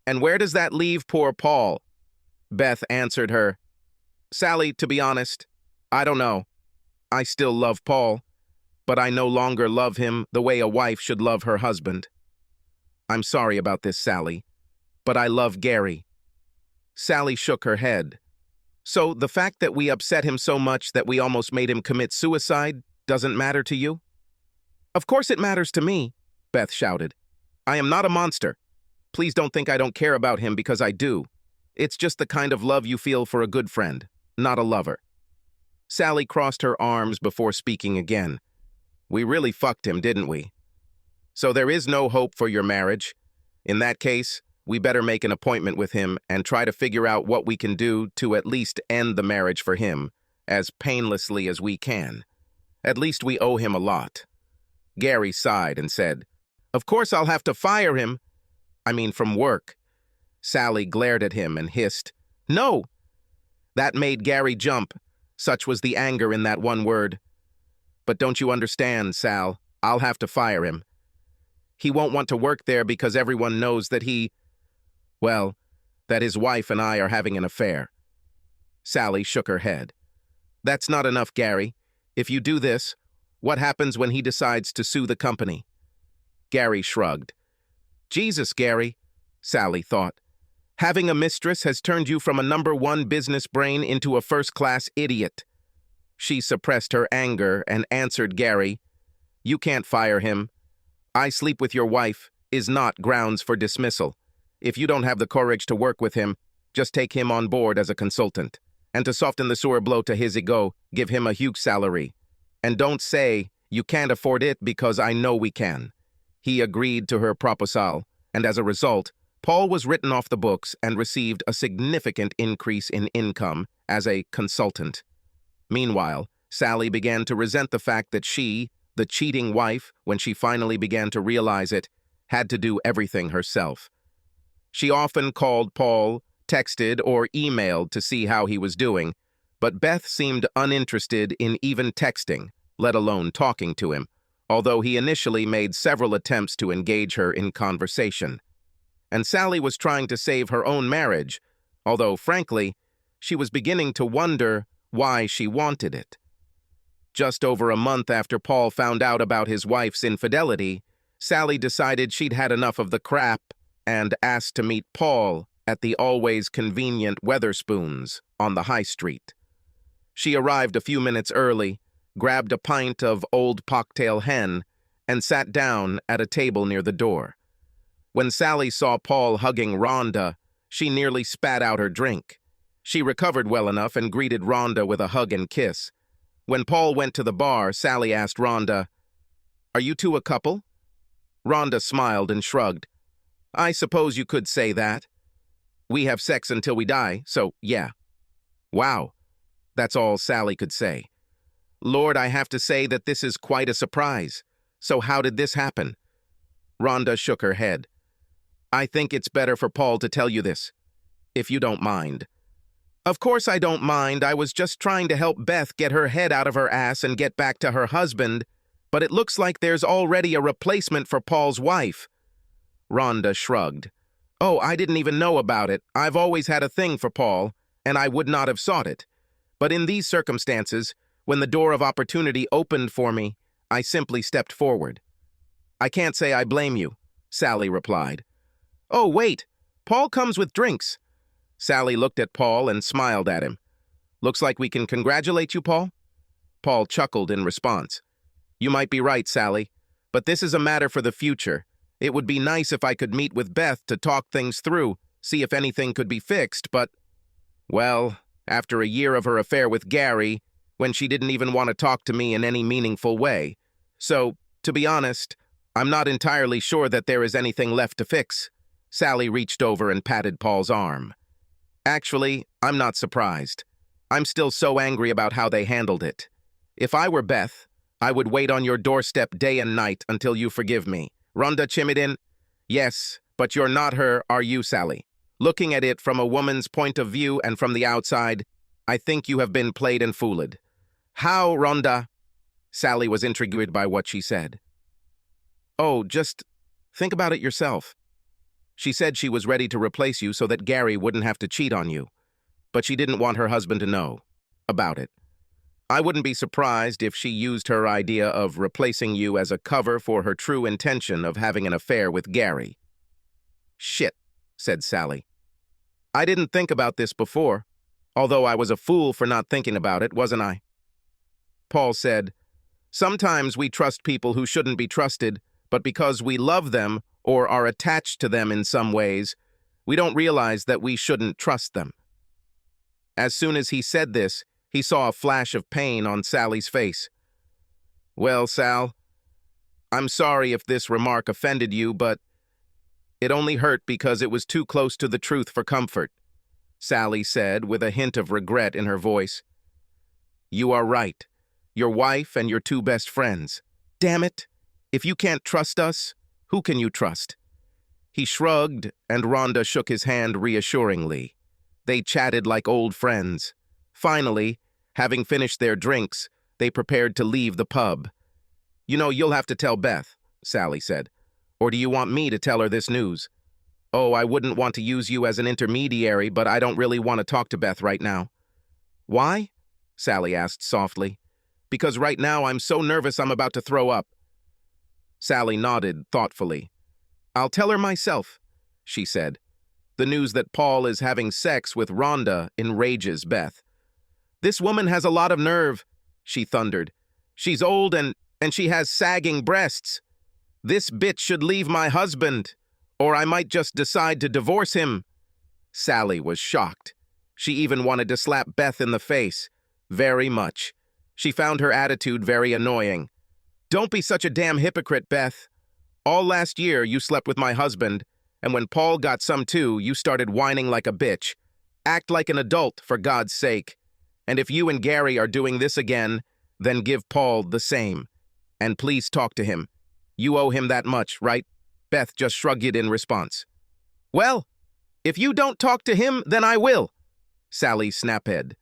And where does that leave poor Paul?" Beth answered her, "Sally, to be honest, I don't know. I still love Paul, but I no longer love him the way a wife should love her husband. I'm sorry about this, Sally, but I love Gary." Sally shook her head. "So the fact that we upset him so much that we almost made him commit suicide doesn't matter to you?" "Of course it matters to me," Beth shouted. "I am not a monster. Please don't think I don't care about him because I do. It's just the kind of love you feel for a good friend, not a lover." Sally crossed her arms before speaking again. "We really fucked him, didn't we? So there is no hope for your marriage. In that case, we better make an appointment with him and try to figure out what we can do to at least end the marriage for him, as painlessly as we can. At least we owe him a lot." Gary sighed and said, "Of course I'll have to fire him. I mean, from work." Sally glared at him and hissed, "No!" That made Gary jump. Such was the anger in that one word. "But don't you understand, Sal? I'll have to fire him. He won't want to work there because everyone knows that that his wife and I are having an affair." Sally shook her head. "That's not enough, Gary. If you do this, what happens when he decides to sue the company?" Gary shrugged. "Jesus, Gary," Sally thought. "Having a mistress has turned you from a #1 business brain into a first-class idiot." She suppressed her anger and answered Gary, "You can't fire him. I sleep with your wife is not grounds for dismissal. If you don't have the courage to work with him, just take him on board as a consultant. And to soften the sore blow to his ego, give him a huge salary. And don't say, you can't afford it because I know we can." He agreed to her proposal, and as a result, Paul was written off the books and received a significant increase in income as a consultant. Meanwhile, Sally began to resent the fact that she, the cheating wife, when she finally began to realize it, had to do everything herself. She often called Paul, texted, or emailed to see how he was doing, but Beth seemed uninterested in even texting, let alone talking to him, although he initially made several attempts to engage her in conversation. And Sally was trying to save her own marriage, although, frankly, she was beginning to wonder why she wanted it. Just over a month after Paul found out about his wife's infidelity, Sally decided she'd had enough of the crap and asked to meet Paul at the always convenient Weatherspoons on the high street. She arrived a few minutes early, grabbed a pint of old cocktail hen, and sat down at a table near the door. When Sally saw Paul hugging Ronda, she nearly spat out her drink. She recovered well enough and greeted Ronda with a hug and kiss. When Paul went to the bar, Sally asked Ronda, "Are you two a couple?" Ronda smiled and shrugged. "I suppose you could say that. We have sex until we die, so yeah." "Wow." That's all Sally could say. "Lord, I have to say that this is quite a surprise. So how did this happen?" Ronda shook her head. "I think it's better for Paul to tell you this, if you don't mind." "Of course I don't mind. I was just trying to help Beth get her head out of her ass and get back to her husband, but it looks like there's already a replacement for Paul's wife." Ronda shrugged. "Oh, I didn't even know about it. I've always had a thing for Paul, and I would not have sought it. But in these circumstances, when the door of opportunity opened for me, I simply stepped forward." "I can't say I blame you," Sally replied. "Oh, wait. Paul comes with drinks." Sally looked at Paul and smiled at him. "Looks like we can congratulate you, Paul?" Paul chuckled in response. "You might be right, Sally, but this is a matter for the future. It would be nice if I could meet with Beth to talk things through, see if anything could be fixed, but, well, after a year of her affair with Gary, when she didn't even want to talk to me in any meaningful way. So, to be honest, I'm not entirely sure that there is anything left to fix." Sally reached over and patted Paul's arm. "Actually, I'm not surprised. I'm still so angry about how they handled it. If I were Beth, I would wait on your doorstep day and night until you forgive me." Ronda chimed in. "Yes, but you're not her, are you, Sally? Looking at it from a woman's point of view and from the outside, I think you have been played and fooled." "How, Ronda?" Sally was intrigued by what she said. "Oh, just think about it yourself. She said she was ready to replace you so that Gary wouldn't have to cheat on you, but she didn't want her husband to know about it. I wouldn't be surprised if she used her idea of replacing you as a cover for her true intention of having an affair with Gary." "Shit," said Sally. "I didn't think about this before, although I was a fool for not thinking about it, wasn't I?" Paul said, "Sometimes we trust people who shouldn't be trusted, but because we love them or are attached to them in some ways, we don't realize that we shouldn't trust them." As soon as he said this, he saw a flash of pain on Sally's face. "Well, Sal, I'm sorry if this remark offended you, but it only hurt because it was too close to the truth for comfort," Sally said with a hint of regret in her voice. "You are right. Your wife and your two best friends. Damn it! If you can't trust us, who can you trust?" He shrugged, and Ronda shook his hand reassuringly. They chatted like old friends. Finally, having finished their drinks, they prepared to leave the pub. "You know, you'll have to tell Beth," Sally said. "Or do you want me to tell her this news?" "Oh, I wouldn't want to use you as an intermediary, but I don't really want to talk to Beth right now." "Why?" Sally asked softly. "Because right now I'm so nervous I'm about to throw up." Sally nodded thoughtfully. "I'll tell her myself," she said. The news that Paul is having sex with Ronda enrages Beth. "This woman has a lot of nerve," she thundered. "She's old and she has sagging breasts. This bitch should leave my husband, or I might just decide to divorce him." Sally was shocked. She even wanted to slap Beth in the face. Very much. She found her attitude very annoying. "Don't be such a damn hypocrite, Beth. All last year, you slept with my husband, and when Paul got some too, you started whining like a bitch. Act like an adult, for God's sake. And if you and Gary are doing this again, then give Paul the same. And please talk to him. You owe him that much, right?" Beth just shrugged it in response. "Well, if you don't talk to him, then I will," Sally snapped.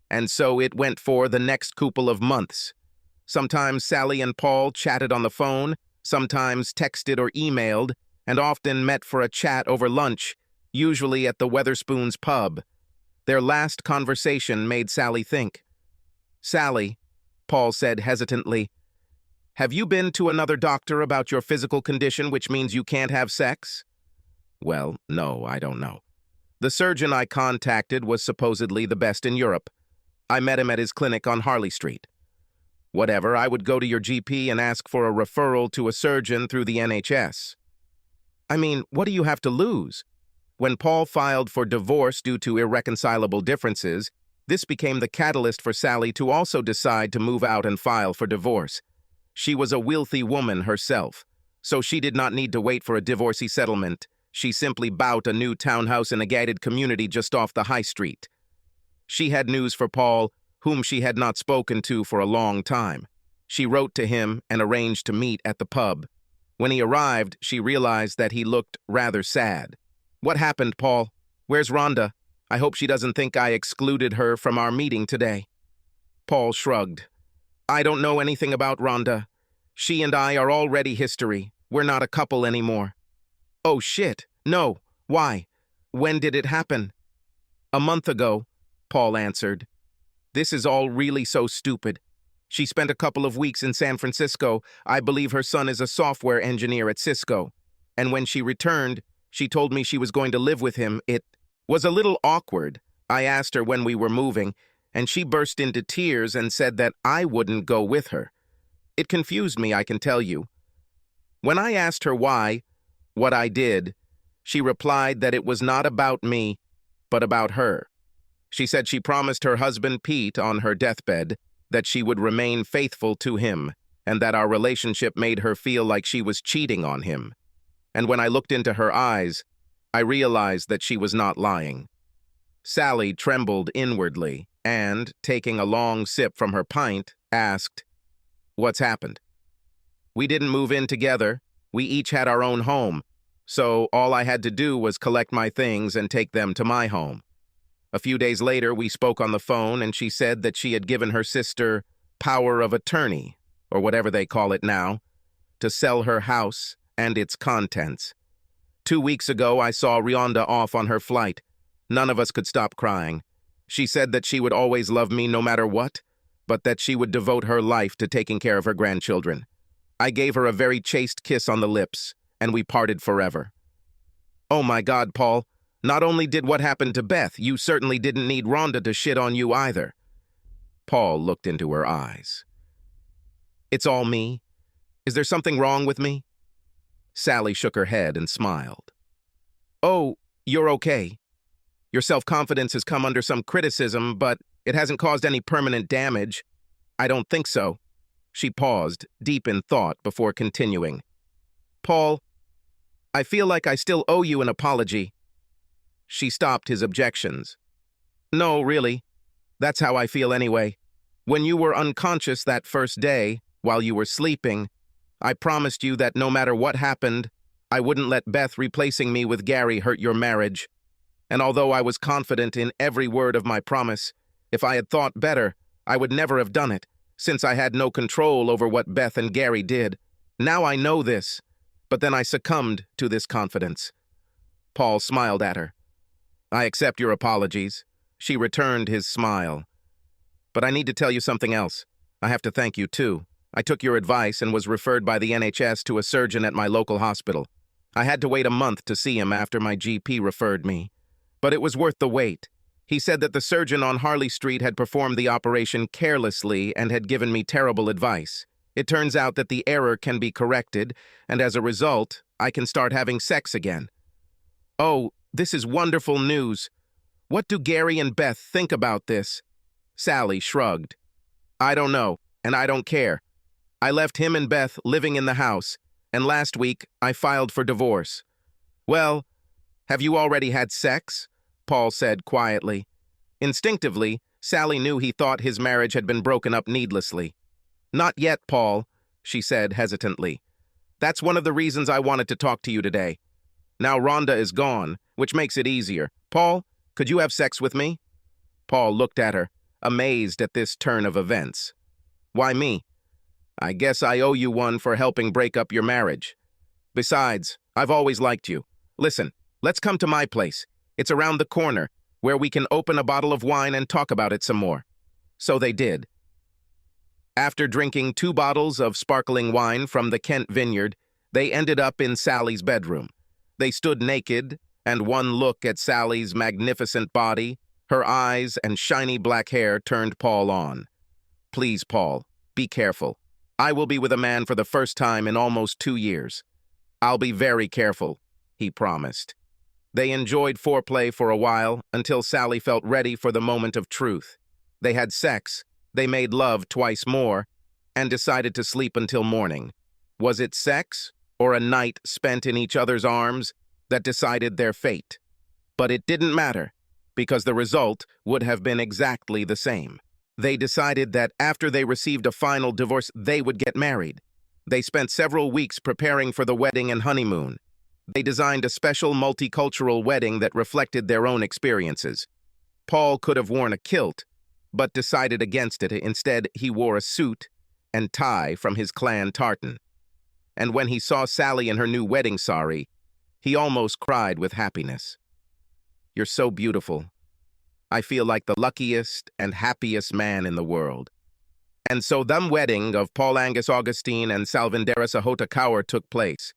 And so it went for the next couple of months. Sometimes Sally and Paul chatted on the phone, sometimes texted or emailed, and often met for a chat over lunch, usually at the Weatherspoons pub. Their last conversation made Sally think. "Sally, Paul said hesitantly. "Have you been to another doctor about your physical condition, which means you can't have sex?" "Well, no, I don't know. The surgeon I contacted was supposedly the best in Europe. I met him at his clinic on Harley Street." "Whatever, I would go to your GP and ask for a referral to a surgeon through the NHS. I mean, what do you have to lose?" When Paul filed for divorce due to irreconcilable differences, this became the catalyst for Sally to also decide to move out and file for divorce. She was a wealthy woman herself, so she did not need to wait for a divorcee settlement. She simply bought a new townhouse in a gated community just off the high street. She had news for Paul, whom she had not spoken to for a long time. She wrote to him and arranged to meet at the pub. When he arrived, she realized that he looked rather sad. "What happened, Paul? Where's Ronda? I hope she doesn't think I excluded her from our meeting today." Paul shrugged. "I don't know anything about Ronda. She and I are already history. We're not a couple anymore." "Oh shit, no. Why? When did it happen?" "A month ago," Paul answered. "This is all really so stupid. She spent a couple of weeks in San Francisco. I believe her son is a software engineer at Cisco. And when she returned, she told me she was going to live with him. It was a little awkward. I asked her when we were moving, and she burst into tears and said that I wouldn't go with her. It confused me, I can tell you. When I asked her why, what I did, she replied that it was not about me, but about her. She said she promised her husband Pete on her deathbed that she would remain faithful to him, and that our relationship made her feel like she was cheating on him. And when I looked into her eyes, I realized that she was not lying." Sally trembled inwardly and, taking a long sip from her pint, asked, "What's happened?" "We didn't move in together. We each had our own home, so all I had to do was collect my things and take them to my home. A few days later, we spoke on the phone, and she said that she had given her sister power of attorney, or whatever they call it now, to sell her house and its contents. 2 weeks ago, I saw Ronda off on her flight. None of us could stop crying. She said that she would always love me no matter what, but that she would devote her life to taking care of her grandchildren. I gave her a very chaste kiss on the lips, and we parted forever." "Oh my God, Paul. Not only did what happened to Beth, you certainly didn't need Ronda to shit on you either." Paul looked into her eyes. "It's all me. Is there something wrong with me?" Sally shook her head and smiled. "Oh, you're okay. Your self-confidence has come under some criticism, but it hasn't caused any permanent damage. I don't think so." She paused, deep in thought, before continuing. "Paul, I feel like I still owe you an apology." She stopped his objections. "No, really. That's how I feel anyway. When you were unconscious that first day, while you were sleeping, I promised you that no matter what happened, I wouldn't let Beth replacing me with Gary hurt your marriage. And although I was confident in every word of my promise, if I had thought better, I would never have done it, since I had no control over what Beth and Gary did. Now I know this, but then I succumbed to this confidence." Paul smiled at her. "I accept your apologies." She returned his smile. "But I need to tell you something else. I have to thank you, too. I took your advice and was referred by the NHS to a surgeon at my local hospital. I had to wait a month to see him after my GP referred me. But it was worth the wait. He said that the surgeon on Harley Street had performed the operation carelessly and had given me terrible advice. It turns out that the error can be corrected, and as a result, I can start having sex again." "Oh, this is wonderful news. What do Gary and Beth think about this?" Sally shrugged. "I don't know, and I don't care. I left him and Beth living in the house, and last week I filed for divorce." "Well, have you already had sex?" Paul said quietly. Instinctively, Sally knew he thought his marriage had been broken up needlessly. "Not yet, Paul," she said hesitantly. "That's one of the reasons I wanted to talk to you today. Now Ronda is gone, which makes it easier. Paul, could you have sex with me?" Paul looked at her, amazed at this turn of events. "Why me? I guess I owe you one for helping break up your marriage. Besides, I've always liked you. Listen, let's come to my place. It's around the corner, where we can open a bottle of wine and talk about it some more." So they did. After drinking 2 bottles of sparkling wine from the Kent vineyard, they ended up in Sally's bedroom. They stood naked, and one look at Sally's magnificent body, her eyes and shiny black hair turned Paul on. "Please, Paul, be careful. I will be with a man for the first time in almost 2 years. I'll be very careful," he promised. They enjoyed foreplay for a while until Sally felt ready for the moment of truth. They had sex, they made love twice more, and decided to sleep until morning. Was it sex or a night spent in each other's arms that decided their fate? But it didn't matter, because the result would have been exactly the same. They decided that after they received a final divorce, they would get married. They spent several weeks preparing for the wedding and honeymoon. They designed a special multicultural wedding that reflected their own experiences. Paul could have worn a kilt, but decided against it. Instead, he wore a suit and tie from his clan tartan. And when he saw Sally in her new wedding sari, he almost cried with happiness. "You're so beautiful. I feel like the luckiest and happiest man in the world." And so the wedding of Paul Angus Augustine and Salvindaris Ahota Kaur took place.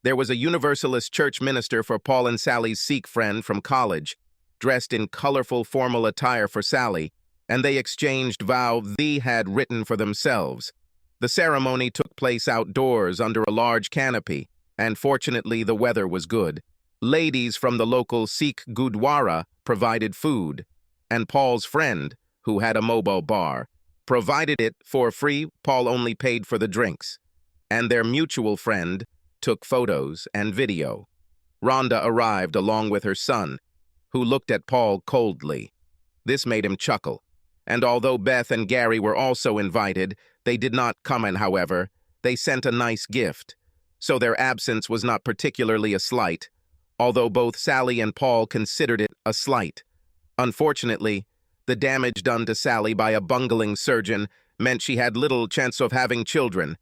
There was a Universalist church minister for Paul and Sally's Sikh friend from college, dressed in colorful formal attire for Sally, and they exchanged vows they had written for themselves. The ceremony took place outdoors under a large canopy, and fortunately the weather was good. Ladies from the local Sikh Gurdwara provided food, and Paul's friend, who had a mobile bar, provided it for free. Paul only paid for the drinks, and their mutual friend took photos and video. Ronda arrived along with her son, who looked at Paul coldly. This made him chuckle, and although Beth and Gary were also invited, they did not come in. However, they sent a nice gift, so their absence was not particularly a slight, although both Sally and Paul considered it a slight. Unfortunately, the damage done to Sally by a bungling surgeon meant she had little chance of having children,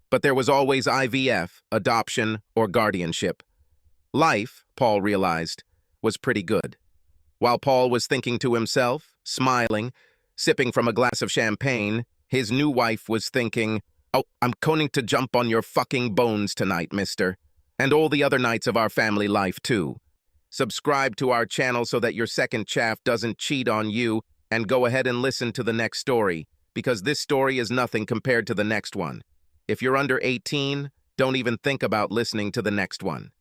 but there was always IVF, adoption, or guardianship. Life, Paul realized, was pretty good. While Paul was thinking to himself, smiling, sipping from a glass of champagne, his new wife was thinking, "Oh, I'm going to jump on your fucking bones tonight, mister. And all the other nights of our family life, too." Subscribe to our channel so that your second chaff doesn't cheat on you, and go ahead and listen to the next story, because this story is nothing compared to the next one. If you're under 18, don't even think about listening to the next one.